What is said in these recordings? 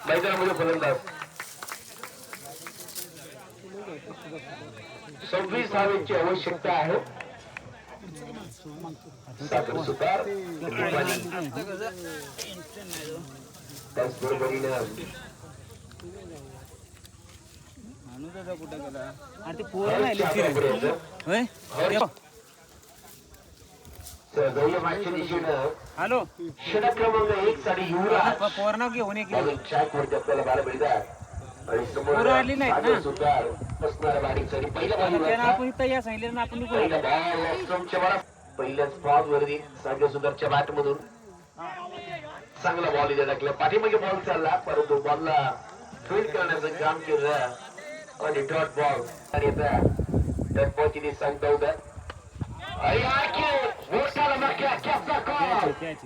मैदानामध्ये फलंदाज 26 धावेची आवश्यकता आहे. साखर सुतार त्याचबरोबरीनं कुठे गेला आणि ते पोरं राहिले हॅलो षटक क्रमांक 1 साठी युवराज पोरणा घेऊन एक ट्रॅक वरती आपल्याला बाहेर मिळतात आणि समोर आली नाही ना सुतार असणारा बारीक साठी पहिल्या बाजूला आपण इथं या सांगितलं ना आपण पहिल्याच बॉल वरती सागर सुतारच्या बॅट मधून चांगला बॉल इथे टाकला. पाठीमागे बॉल चालला परंतु बॉलला फील्ड करण्याचं काम केलं आणि डॉट बॉल आणि आता डॉट बॉलची सांगता होता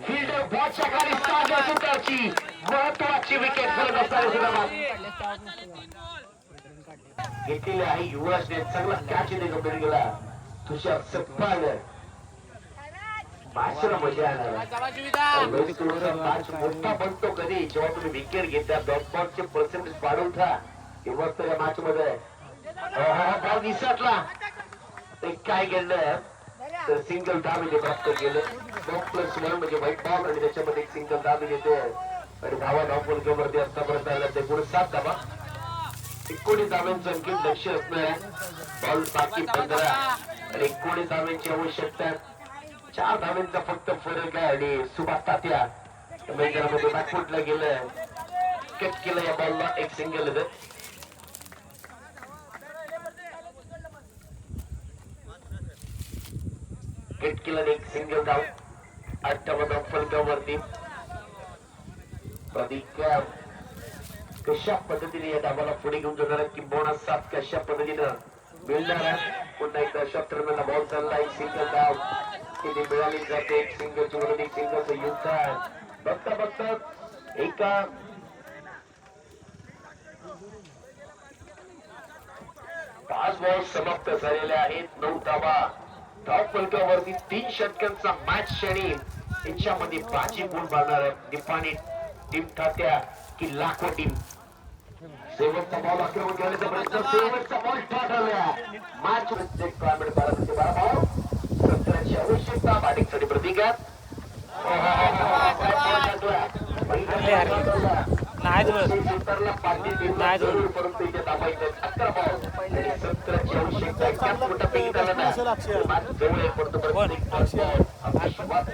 फिल्डर बॉलच्या खाली सागर सुतारची महत्वाची विकेट घेतलेली आहे. युवराजने चांगला कॅच इथे कंप्लीट केला. तुषार सप्पाने मजा मॅच मोठा बनतो कधी जेव्हा तुम्ही विकेट घेता. डॉट बॉलचे पर्सेंटेज वाढवता तेव्हा तर या मॅच मध्ये बॉल निसटला काय केलं तर सिंगल धाव प्राप्त केलं. 2+1 म्हणजे व्हाईट बॉल आणि त्याच्यामध्ये एक सिंगल धाव येते आणि धावा धावपल वरती आतापर्यंत आला ते पुढे 7 धावा. 19 धाव्यांचं आणखी लक्ष असणार. बॉल बाकी 15 आणि 19 धाव्यांची आवश्यकता. 4 धाव्यांचा फक्त फरक आहे आणि सुभाष तात्या मैदानामध्ये बॅकफुटला गेलं. कट केलं या बॉलला एक सिंगल येतं. हिट केलं एक सिंगल धाव. 8वा धाव फलकावरती. प्रदीप कशा पद्धतीने या धावाला पुढे घेऊन जाणार किंबहुना 7 कशा पद्धतीनं मिळणार आहे. पुन्हा एकदा शॉर्टरमॅनला बॉल चालला. एक सिंगल धाव किती मिळाली जाते. एक सिंगलची वरून एक सिंगलचं युद्ध आहे. बघता बघता एका 5 बॉल समाप्त झालेले आहेत. 9 धावा धाव फलकावरती. 3 षटकांचा मॅच श्रेणी याच्यामध्ये बाजी गुण मारणार आहे. निपाणी टीम तात्या की लाखो टीम. शेवटचा बॉल आक्रमण करण्याचा प्रयत्न. शेवटचा बॉल ठरवला मॅच क्लायमेट 12 17ची आवश्यकता. बॅटिंगसाठी प्रतिकार परंतु इथे दाबायचं 11 बॉल 17ची आवश्यकता. मोठा पैकी झाला ना जवळ पडतो.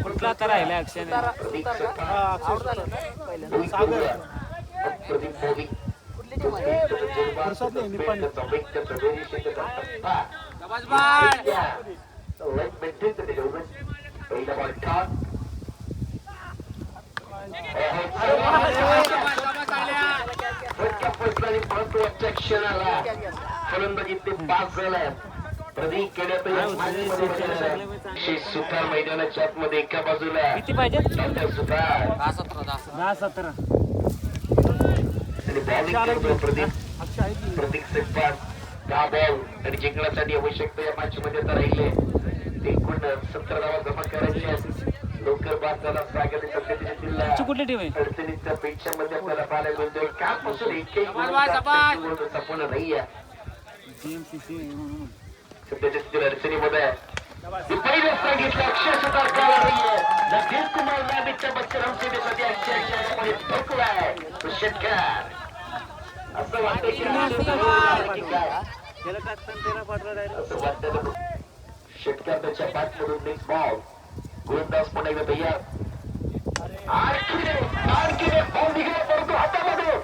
कुठला तर राहिला अक्षय प्रदीप मोदी पहिला बॉल ठाक महत्वाच्या क्षणाला फलंदाजीत 5 झाला. प्रदीप केल्यात सुतार मैदानाच्या आतमध्ये एका बाजूला किती पाहिजे सुतार 10-17 आणि बॉलिंग प्रदीप सेटपास 10 बॉल आणि जिंकण्यासाठी आवश्यकता या मॅच मध्ये तर राहिले. एकूण 17 धावा जमा करायचे. लवकर बाद झाला सागर पद्धतीने जिल्हा अडचणीच्या पेक्षामध्ये आपल्याला पाहायला मिळतोय. कालपासून एकही संपूर्ण नाही आहे. सध्याच्या स्थितीला अडचणीमध्ये पहिलं सांगितलं अक्षय सुतार काला नाहीये. नजीर कुमार नाबिकच्या बच्चराम सेवेसाठी अक्षय ठोकलाय तो षटकार. असं वाटतं की काय असं वाटतं. षटकार त्याच्या बॅट मधून नेक्स्ट बॉल. गोलंदाज पण एकदा तयार. बॉल निघाला परंतु हातामधून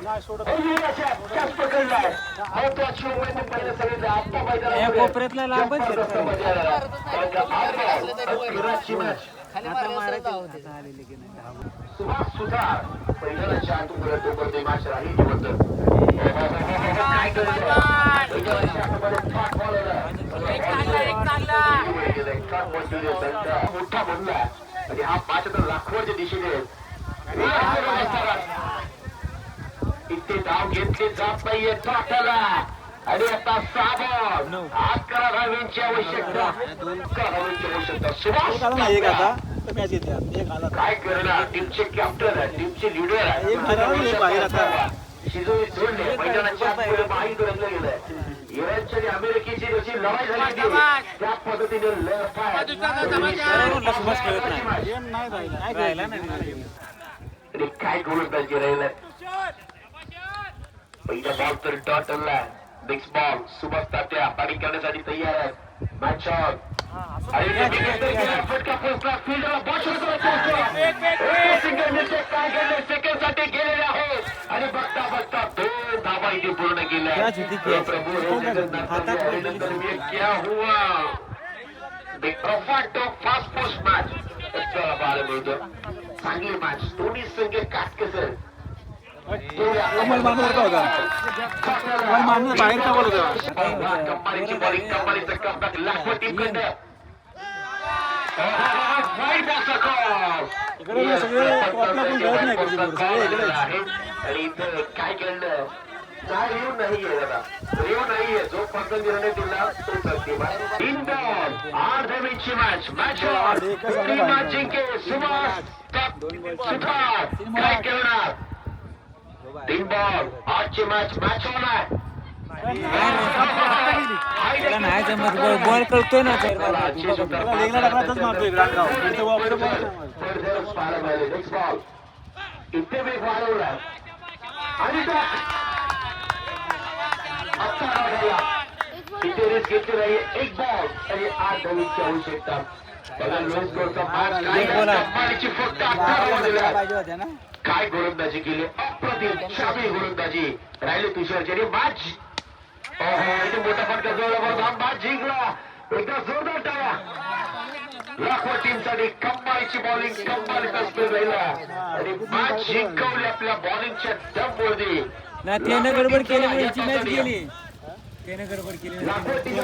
पकडलाय. महत्वाची उमेद पहिल्या सगळ्यांना आत्ता कोपऱ्यातला लांबच सुभाष सुतार पहिल्याला 4 तुकडे मॅच राहिली. काय मोठा बनला आणि हा मॅच आता लाखोच्या दिशेने इथे धाव घेतली जात नाहीये तात्याला. आणि आता 6 बॉल 11 धावांची आवश्यकता. 11 धावांची आवश्यकता. सुभाष काय करणार. टीमचे कॅप्टन आहे. टीमचे लीडर आहे. शिजोरी सोडले मैदानाच्या आतमध्ये माहीत रंगलं गेलंय. इराणची आणि अमेरिकेची जशी लढाई झाली होती त्या पद्धतीने राहिला नाही. आणि काय गोलंदाजी राहिलं. पहिला बॉल तर डॉटनला. नेक्स्ट बॉल सुभाष तात्या पाणी करण्यासाठी तयार आहे. Match on. फटका पोहोचला फील्डला काय गेले सेकंड साठी गेलेले आहेत आणि बघता बघता 2 धावा इथे पूर्ण केल्या. क्या हुआ फास्ट पोस्ट मॅच. चला बाहेर मिळतो चांगली मॅच. दोन्ही संघ काटकसर कंपनीची बॉलिंग कंपनीचं कमबॅक लागतो टीमकडनं. आणि इथं काय केलं काय रिव्ह नाहीये दादा रिव्ह नाहीये. जो पर्सन निर्णय दिला तो करते. 3 बॉल 8 धावांची मॅच. मॅच जिंके सुभाष सुतार काय करणार. 3 बॉल 8ची मॅच होणार. नाही जमत बॉल कळतोय ना. इथे वेग वाढवला आणि इथे रिस्क घेतली नाही. 1 बॉल आणि 8 धावांची आवश्यकता. फक्त 18 काय गोलंदाजी केली. अप्रतिम शामी गोलंदाजी राहिले तुषारची. मॅच इथे मोठा फटका जोडला. मॅच जिंकला. एकदा जोरदार टाळ्या. लाखो टीमसाठी कमालीची बॉलिंग कमालीचा स्पेल राहिला आणि मॅच जिंकवली आपल्या बॉलिंगच्या दमवरती. ना त्यानं गडबड केल्यामुळे याची मॅच गेली. त्यानं गडबड केली. लाखो टीम